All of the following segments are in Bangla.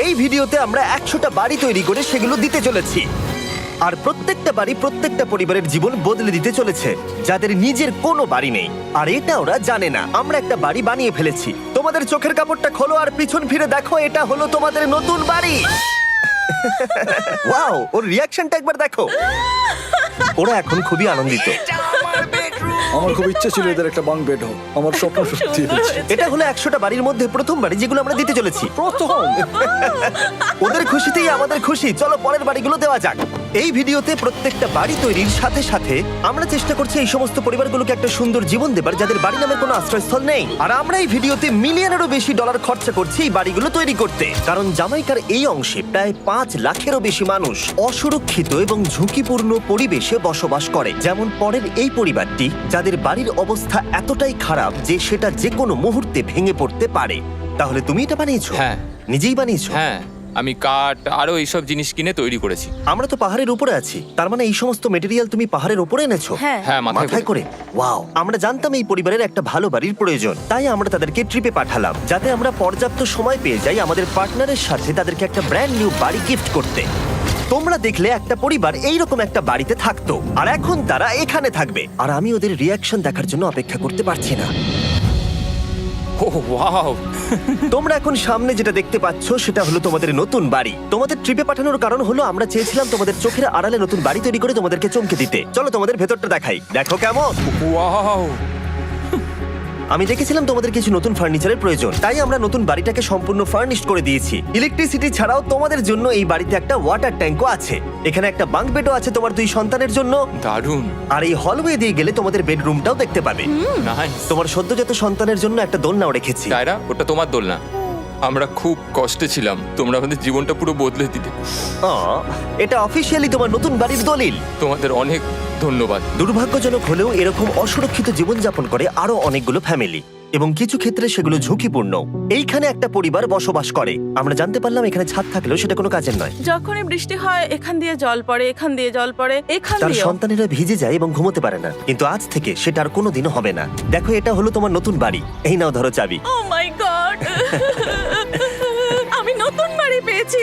এই ভিডিওতে আমরা 100টা বাড়ি তৈরি করে সেগুলো দিতে চলেছি। আর প্রত্যেকটা বাড়ি প্রত্যেকটা পরিবারের জীবন বদলে দিতে চলেছে, যাদের নিজের কোনো বাড়ি নেই। আর এটা ওরা জানে না, আমরা একটা বাড়ি বানিয়ে ফেলেছি। তোমাদের চোখের কাপড়টা খোলো আর পিছন ফিরে দেখো, এটা হলো তোমাদের নতুন বাড়ি। ওয়াও, ওর রিয়াকশনটা একবার দেখো। ওরা এখন খুবই আনন্দিত। আমার খুব ইচ্ছে ছিল এদের একটা বাঙ্ক বেড হোক, আমার স্বপ্ন সত্যি হয়েছে। এটা হলো 100টা বাড়ির মধ্যে প্রথম বাড়ি যেগুলো আমরা দিতে চলেছি। প্রথম ওদের খুশিতেই আমাদের খুশি। চলো পরের বাড়িগুলো দেওয়া যাক। এই ভিডিওতে প্রত্যেকটা বাড়ি তৈরির সাথে সাথে আমরা চেষ্টা করছি এই সমস্ত পরিবারগুলোকে একটা সুন্দর জীবন দেবার, যাদের বাড়ি নামের কোনো আশ্রয়স্থল নেই। আর আমরা এই ভিডিওতে মিলিয়নেরও বেশি ডলার খরচা করছি এই বাড়িগুলো তৈরি করতে, কারণ জামাইকার এই অংশে প্রায় 5 লাখেরও বেশি মানুষ অসুরক্ষিত এবং ঝুঁকিপূর্ণ পরিবেশে বসবাস করে। যেমন পরের এই পরিবারটি, যাদের বাড়ির অবস্থা এতটাই খারাপ যে সেটা যে কোনো মুহূর্তে ভেঙে পড়তে পারে। তাহলে তুমি এটা বানিয়েছো? হ্যাঁ। নিজেই বানিয়েছো? হ্যাঁ, আমি কাঠ আরো এইসব জিনিস কিনে তৈরি করেছি। আমরা তো পাহাড়ের উপরে আছি, তার মানে এই সমস্ত মেটেরিয়াল তুমি পাহাড়ের উপরে এনেছো? হ্যাঁ। হ্যাঁ, মাথায় করে। ওয়াও, আমরা জানতাম এই পরিবারের একটা ভালো বাড়ির প্রয়োজন, তাই আমরা তাদেরকে ট্রিপে পাঠালাম, যাতে আমরা পর্যাপ্ত সময় পেয়ে যাই আমাদের পার্টনারের সাথে তাদেরকে একটা ব্র্যান্ড নিউ বাড়ি গিফট করতে। তোমরা দেখলে একটা পরিবার এইরকম একটা বাড়িতে থাকতো, আর এখন তারা এখানে থাকবে। আর আমি ওদের রিয়াকশন দেখার জন্য অপেক্ষা করতে পারছি না। ও ওয়াও, তোমরা এখন সামনে যেটা দেখতে পাচ্ছ সেটা হলো তোমাদের নতুন বাড়ি। তোমাদের ট্রিপে পাঠানোর কারণ হলো আমরা চেয়েছিলাম তোমাদের চোখের আড়ালে নতুন বাড়ি তৈরি করে তোমাদেরকে চমকে দিতে। চলো তোমাদের ভেতরটা দেখাই, দেখো কেমন। ওয়াও। আমি দেখেছিলাম তোমাদের কিছু নতুন ফার্নিচারের প্রয়োজন, তাই আমরা নতুন বাড়িটাকে সম্পূর্ণ ফার্নিশড করে দিয়েছি। ইলেকট্রিসিটি ছাড়াও তোমাদের জন্য এই বাড়িতে একটা ওয়াটার ট্যাঙ্কও আছে। এখানে একটা বাঙ্ক বেডও আছে তোমার 2 সন্তানের জন্য। দারুণ। আর এই হলওয়ে দিয়ে গেলে তোমাদের বেডরুমটাও দেখতে পাবে। নাইস। তোমার সদ্যজাত সন্তানের জন্য একটা দোলনাও রেখেছি। টায়রা, ওটা তোমার দোলনা। আমরা খুব কষ্টে ছিলাম, তোমরা আমাদের জীবনটা পুরো বদলে দিতে। এটা অফিসিয়ালি তোমার নতুন বাড়ির দলিল। তোমাদের অনেক ধন্যবাদ। দুর্ভাগ্যজনক হলেও এরকম অসুরক্ষিত জীবনযাপন করে আরো অনেকগুলো ফ্যামিলি, এবং কিছু ক্ষেত্রে সেগুলো ঝুঁকিপূর্ণ। এইখানে একটা পরিবার বসবাস করে। আমরা জানতে পারলাম এখানে ছাদ থাকলেও সেটা কোনো কাজের নয়। যখনই বৃষ্টি হয় এখান দিয়ে জল পড়ে, এখান দিয়ে জল পড়ে, এখান তার দিয়ে। সন্তানেরা ভিজে যায় এবং ঘুমোতে পারে না, কিন্তু আজ থেকে সেটা আর কোনোদিনও হবে না। দেখো, এটা হলো তোমার নতুন বাড়ি। এই নাও, ধরো চাবি। ও মাই গড, আমি নতুন বাড়ি পেয়েছি।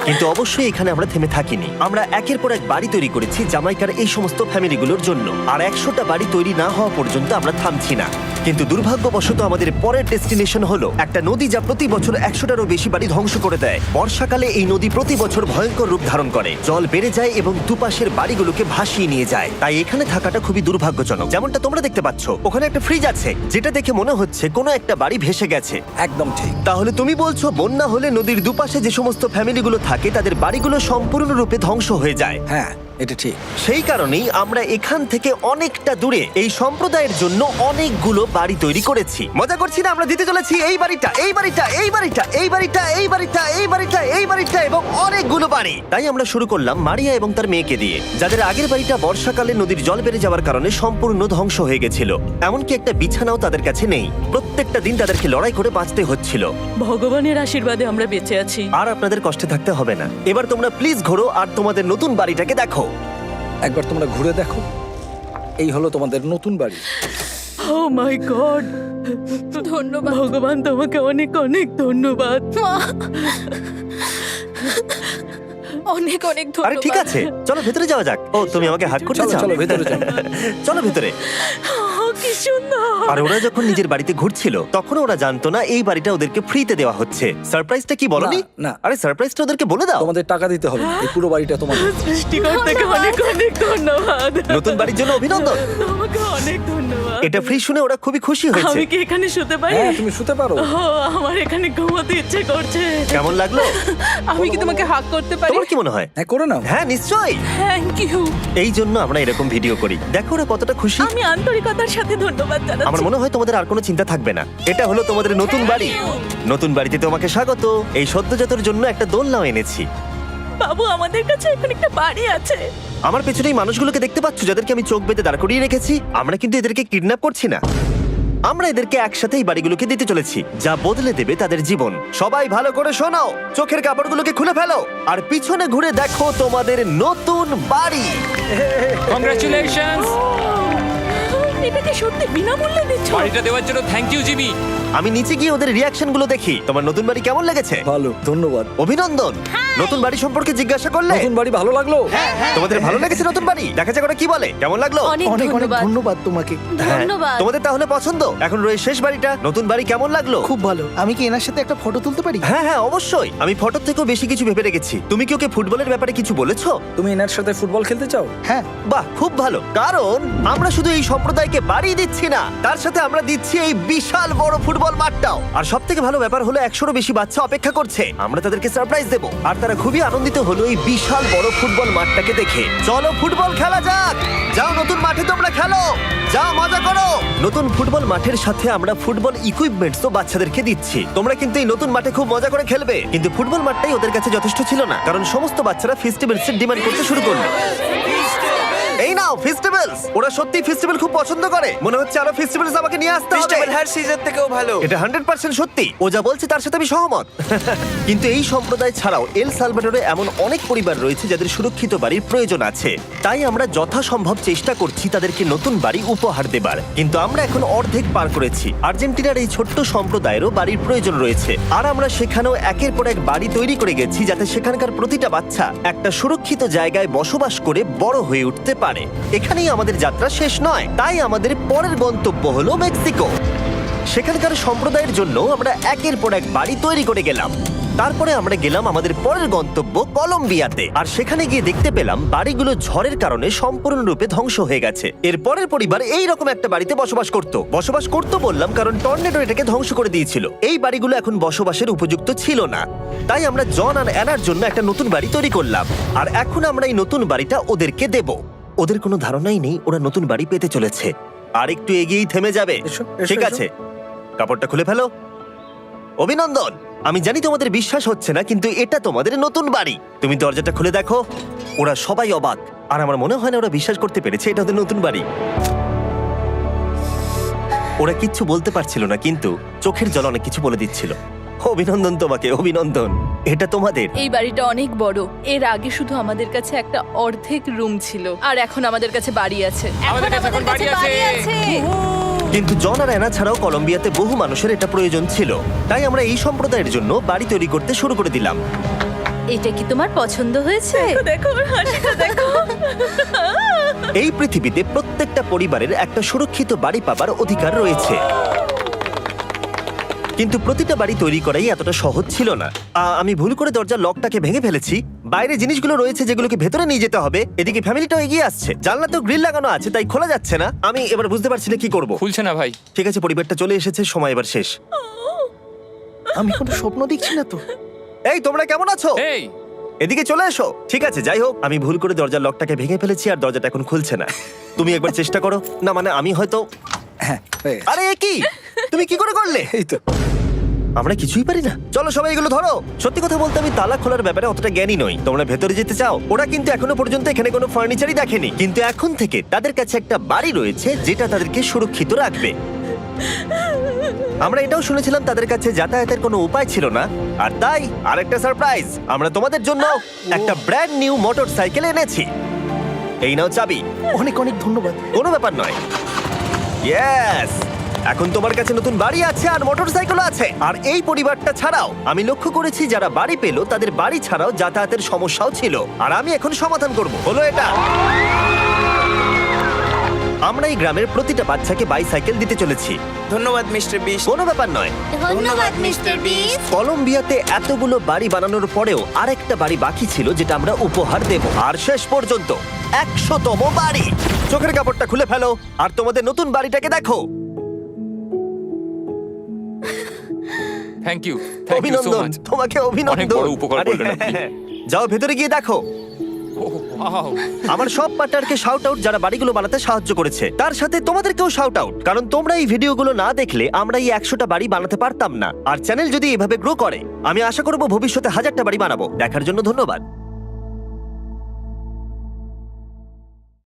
কিন্তু অবশ্যই এখানে আমরা থেমে থাকিনি। আমরা একের পর এক বাড়ি তৈরি করেছি জামাইকার এই সমস্ত ফ্যামিলিগুলোর জন্য, আর 100টা বাড়ি তৈরি না হওয়া পর্যন্ত আমরা থামছি না। কিন্তু দুর্ভাগ্যবশত আমাদের পরের ডেস্টিনেশন হলো একটা নদী, যা প্রতি বছর 100টারও বেশি বাড়ি ধ্বংস করে দেয়। বর্ষাকালে এই নদী প্রতি বছর ভয়ঙ্কর রূপ ধারণ করে, জল বেড়ে যায় এবং দুপাশের বাড়িগুলোকে ভাসিয়ে নিয়ে যায়। তাই এখানে থাকাটা খুবই দুর্ভাগ্যজনক। যেমনটা তোমরা দেখতে পাচ্ছ, ওখানে একটা ফ্রিজ আছে, যেটা দেখে মনে হচ্ছে কোনো একটা বাড়ি ভেসে গেছে। একদম ঠিক। তাহলে তুমি বলছো বন্যা হলে নদীর দুপাশে যে সমস্ত ফ্যামিলিগুলো থাকে তাদের বাড়িগুলো সম্পূর্ণরূপে ধ্বংস হয়ে যায়। হ্যাঁ, এটা ঠিক। সেই কারণেই আমরা এখান থেকে অনেকটা দূরে এই সম্প্রদায়ের জন্য অনেকগুলো বাড়ি তৈরি করেছি। মজা করছি না? আমরা দিতে চলেছি এই বাড়িটা, এই বাড়িটা, এই বাড়িটা, এই বাড়িটা, এই বাড়িটা, এই বাড়িটা, এই বাড়িটা এবং অনেকগুলো বাড়ি। তাই আমরা শুরু করলাম মারিয়া এবং তার মেয়েকে দিয়ে, যাদের আগের বাড়িটা বর্ষাকালে নদীর জল বেড়ে যাওয়ার কারণে সম্পূর্ণ ধ্বংস হয়ে গেছিল। এমনকি একটা বিছানাও তাদের কাছে নেই। প্রত্যেকটা দিন তাদেরকে লড়াই করে বাঁচতে হচ্ছিল। ভগবানের আশীর্বাদে আমরা বেঁচে আছি। আর আপনাদের কষ্টে থাকতে হবে না। এবার তোমরা প্লিজ ঘোরো আর তোমাদের নতুন বাড়িটাকে দেখো। একবার তোমরা ঘুরে দেখো, এই হলো তোমাদের নতুন বাড়ি। ও মাই গড, ধন্যবাদ ভগবান, তোমাকে অনেক অনেক ধন্যবাদ। অনেক অনেক আরে ধন্যবাদ। ঠিক আছে, চলো ভেতরে যাওয়া যাক। ও, তুমি আমাকে হাত করতে চলো চাও? চলো ভেতরে যাও। চলো ভেতরে। ও, কি সুন্দর। আর ওরা যখন নিজের বাড়িতে ঘুরছিল তখন ওরা জানতো না এই বাড়িটা ওদেরকে ফ্রিতে দেওয়া হচ্ছে। সারপ্রাইজটা কি বলনি? না, না। আরে সারপ্রাইজটা ওদেরকে বলে দাও। তোমাদের টাকা দিতে হবে, এই পুরো বাড়িটা তোমাদের। সৃষ্টিকর্তাকে অনেক অনেক ধন্যবাদ। নতুন বাড়ির জন্য অভিনন্দন। তোমাকে অনেক ধন্যবাদ। এটা ফ্রি শুনে ওরা খুবই খুশি হয়েছে। আমি কি এখানে শুতে পারি? হ্যাঁ, তুমি শুতে পারো। ও, আমার এখানে ঘুমোতে ইচ্ছে করছে। কেমন লাগলো? আমি কি তোমাকে হাগ করতে পারি? তোমার কি মনে হয়? হ্যাঁ, করে নাও। হ্যাঁ, নিশ্চয়ই। Thank you. এই জন্য আমরা এরকম ভিডিও করি। দেখো ওরা কতটা খুশি। আমি আন্তরিকতার সাথে ধন্যবাদ জানাচ্ছি। আমার মনে হয় তোমাদের আর কোনো চিন্তা থাকবে না। এটা হলো তোমাদের নতুন বাড়ি। নতুন বাড়িতে তোমাকে স্বাগত। এই সদ্যজাতর জন্য একটা দোলনাও এনেছি। বাবু, আমাদের কাছে এখন একটা বাড়ি আছে। আমার পেছনে এই মানুষগুলোকে দেখতে পাচ্ছ, যাদেরকে আমি চোখ বেঁধে দাঁড় করিয়ে রেখেছি? আমরা কিন্তু এদেরকে কিডন্যাপ করছি না। আমরা এদেরকে একসাথে এই বাড়িগুলোকে দিতে চলেছি, যা বদলে দেবে তাদের জীবন। সবাই ভালো করে শোনাও, চোখের কাপড়গুলোকে খুলে ফেলো আর পিছনে ঘুরে দেখো তোমাদের নতুন বাড়ি। কংগ্রাচুলেশনস। এটাকে সত্যি বিনামূল্যে দিচ্ছ? বাড়িটা দেওয়ার জন্য থ্যাংক ইউ জিমি। আমি নিচে গিয়ে ওদের রিয়াকশন গুলো দেখি। তোমার নতুন বাড়ি কেমন লেগেছে? ভালো, ধন্যবাদ। অভিনন্দন। নতুন বাড়ি সম্পর্কে জিজ্ঞাসা করলে? নতুন বাড়ি ভালো লাগলো? তোমাদের ভালো লেগেছে নতুন বাড়ি? দেখা যাক ওরা কি বলে। কেমন লাগলো? অনেক অনেক অনেক ধন্যবাদ। ধন্যবাদ তোমাকে। হ্যাঁ, ধন্যবাদ। তোমাদের তাহলে পছন্দ। এখন রয়েছে শেষ বাড়িটা। নতুন বাড়ি কেমন লাগলো? খুব ভালো। আমি কি এনার সাথে একটা ফটো তুলতে পারি? হ্যাঁ হ্যাঁ অবশ্যই। আমি ফটোর থেকেও বেশি কিছু ভেবে রেখেছি। তুমি কি ওকে ফুটবলের ব্যাপারে কিছু বলেছো? তুমি এনার সাথে ফুটবল খেলতে চাও? হ্যাঁ। বাহ, খুব ভালো। কারণ আমরা শুধু এই সম্প্রদায়কে বাড়ি দিচ্ছি না, তার সাথে আমরা দিচ্ছি এই বিশাল বড় ফুটবল মাঠটাও। আর সব থেকে ভালো ব্যাপার হলো 100-রও বেশি বাচ্চা অপেক্ষা করছে। আমরা তাদেরকে সারপ্রাইজ দেবো, আর তারা খুবই আনন্দিত হলো এই বিশাল বড় ফুটবল মাঠটাকে দেখে। চলো ফুটবল খেলা যাক। যাও নতুন মাঠে তোমরা খেলো, যাও মজা করো। নতুন ফুটবল মাঠের সাথে আমরা ফুটবল ইকুইপমেন্টসও বাচ্চাদেরকে দিচ্ছি। তোমরা কিন্তু এই নতুন মাঠে খুব মজা করে খেলবে। কিন্তু ফুটবল মাঠটাই ওদের কাছে যথেষ্ট ছিল না, কারণ সমস্ত বাচ্চারা ফেস্টিভ্যালস এর ডিমান্ড করতে শুরু করলো। এই নাও ফেস্টিভ্যালস। ওরা সত্যি ফেস্টিভ্যাল খুব পছন্দ করে। মনে হচ্ছে আরো ফেস্টিভ্যালস আমাকে নিয়ে আসতে হবে। ফেস্টিভ্যাল হার সিজন থেকেও ভালো। এটা 100% সত্যি। ও যা বলছে তার সাথে আমি সহমত। কিন্তু এই সম্প্রদায় ছাড়াও এল সালভাডোরে এমন অনেক পরিবার রয়েছে যাদের সুরক্ষিত বাড়ির প্রয়োজন আছে। তাই আমরা যথাসম্ভব চেষ্টা করছি তাদেরকে নতুন বাড়ি উপহার দেবার। কিন্তু আমরা এখন অর্ধেক পার করেছি। আর্জেন্টিনার এই ছোট্ট সম্প্রদায়েরও বাড়ির প্রয়োজন রয়েছে, আর আমরা সেখানেও একের পর এক বাড়ি তৈরি করে গেছি যাতে সেখানকার প্রতিটা বাচ্চা একটা সুরক্ষিত জায়গায় বসবাস করে বড় হয়ে উঠতে পারে। এখানেই আমাদের যাত্রা শেষ নয়, তাই আমাদের পরের গন্তব্য হলো মেক্সিকো। সেখানকার সম্প্রদায়ের জন্য আমরা একের পর এক বাড়ি তৈরি করে গেলাম। তারপরে আমরা গেলাম আমাদের পরের গন্তব্য কলম্বিয়াতে, আর সেখানে গিয়ে দেখতে পেলাম বাড়িগুলো ঝড়ের কারণে সম্পূর্ণরূপে ধ্বংস হয়ে গেছে। এর পরের পরিবার এই রকম একটা বাড়িতে বসবাস করতো বললাম কারণ টর্নেডো এটাকে ধ্বংস করে দিয়েছিল। এই বাড়িগুলো এখন বসবাসের উপযুক্ত ছিল না, তাই আমরা জন আর অ্যানার জন্য একটা নতুন বাড়ি তৈরি করলাম। আর এখন আমরা এই নতুন বাড়িটা ওদেরকে দেব। ওদের কোনো ধারণাই নেই ওরা নতুন বাড়ি পেতে চলেছে। আর একটু এগিয়েই থেমে যাবে। এসো, এসো, ঠিক এসো। আছে, কাপড়টা খুলে ফেলো। অভিনন্দন। আমি জানি তোমাদের বিশ্বাস হচ্ছে না, কিন্তু এটা তোমাদের নতুন বাড়ি। তুমি দরজাটা খুলে দেখো। ওরা সবাই অবাক, আর আমার মনে হয় না ওরা বিশ্বাস করতে পেরেছে এটা ওদের নতুন বাড়ি। ওরা কিচ্ছু বলতে পারছিল না, কিন্তু চোখের জল অনেক কিছু বলে দিচ্ছিল। অভিনন্দন তোমাকে, অভিনন্দন। এটা তোমাদের। এই বাড়িটা অনেক বড়। এর আগে শুধু আমাদের কাছে একটা অর্ধেক রুম ছিল, আর এখন আমাদের কাছে বাড়ি আছে। আমাদের কাছে এখন বাড়ি আছে। কিন্তু জন আর অ্যানা ছাড়াও কলম্বিয়াতে বহু মানুষের এটা প্রয়োজন ছিল, তাই আমরা এই সম্প্রদায়ের জন্য বাড়ি তৈরি করতে শুরু করে দিলাম। এটা কি তোমার পছন্দ হয়েছে? দেখো ওর হাসিটা দেখো। এই পৃথিবীতে প্রত্যেকটা পরিবারের একটা সুরক্ষিত বাড়ি পাবার অধিকার রয়েছে, কিন্তু প্রতিটা বাড়ি তৈরি করাই এতটা সহজ ছিল না। আমি ভুল করে দরজার লকটাকে ভেঙে ফেলেছি। বাইরে জিনিসগুলো রয়েছে যেগুলোকে ভেতরে নিয়ে যেতে হবে। এদিকে ফ্যামিলিটাও এগিয়ে আসছে। জানলাতেও গ্রিল লাগানো আছে, তাই খোলা যাচ্ছে না। আমি এবার বুঝতে পারছি না কি করব। খুলছে না ভাই। ঠিক আছে, পরিবারটা চলে এসেছে, সময় এবার শেষ। আমি কোনো স্বপ্ন দেখছি না তো। এই তোমরা কেমন আছো? এই এদিকে চলে এসো। ঠিক আছে, যাই হোক, আমি ভুল করে দরজার লকটাকে ভেঙে ফেলেছি আর দরজাটা এখন খুলছে না। তুমি একবার চেষ্টা করো না, মানে আমি হয়তো। হ্যাঁ, হয়ে গেছে। আরে এ কি, তুমি কি করে করলে? এই তো। আমরা কিছুই পারি না। চলো সবাই এগুলো ধরো। সত্যি কথা বলতে আমি তালা খোলার ব্যাপারে অতটা জ্ঞানী নই। তোমরা ভেতরে যেতে চাও? ওরা কিন্তু এখনো পর্যন্ত এখানে কোনো ফার্নিচারই দেখেনি, কিন্তু এখন থেকে তাদের কাছে একটা বাড়ি রয়েছে যেটা তাদেরকে সুরক্ষিত রাখবে। আমরা এটাও শুনেছিলাম তাদের কাছে যাতায়াতের কোনো উপায় ছিল না, আর তাই আরেকটা সারপ্রাইজ, আমরা তোমাদের জন্য একটা ব্র্যান্ড নিউ মোটরসাইকেল এনেছি। এই নাও চাবি। অনেক অনেক ধন্যবাদ। কোনো ব্যাপার নয়। ইয়েস, এখন তোমার কাছে নতুন বাড়ি আছে আর মোটরসাইকেল আছে। আর এই পরিবারটা ছাড়াও আমি লক্ষ্য করেছি যারা বাড়ি পেল তাদের বাড়ি ছাড়াও যাতায়াতের সমস্যাও ছিল, আর আমি এখন সমাধান করব। হলো এটা। আমরা এই গ্রামের প্রতিটা বাচ্চাকে বাইসাইকেল দিতে চলেছি। ধন্যবাদ মিস্টার বিশ। কোনো ব্যাপার নয়। ধন্যবাদ মিস্টার বিস্ট। কলম্বিয়াতে এতগুলো বাড়ি বানানোর পরেও আরেকটা বাড়ি বাকি ছিল যেটা আমরা উপহার দেব। আর শেষ পর্যন্ত 100তম বাড়ি। চোখের কাপড়টা খুলে ফেলো আর তোমাদের নতুন বাড়িটাকে দেখো। Thank you, thank you so অভিনন্দন, মাচ। তোমাকে অভিনন্দন। অনেক বড় উপকার আরে, করলেন আপনি। যাও ভেতরে গিয়ে দেখো। ওয়াও, আমার সব পার্টনারকে শাউট আউট যারা বাড়িগুলো বানাতে সাহায্য করেছে। তার সাথে তোমাদেরকেও শাউট আউট, কারণ তোমরা এই ভিডিওগুলো না দেখলে আমরা এই 100টা বাড়ি বানাতে পারতাম না। আর চ্যানেল যদি এভাবে গ্রো করে, আমি আশা করব ভবিষ্যতে 1000টা বাড়ি বানাবো। দেখার জন্য ধন্যবাদ।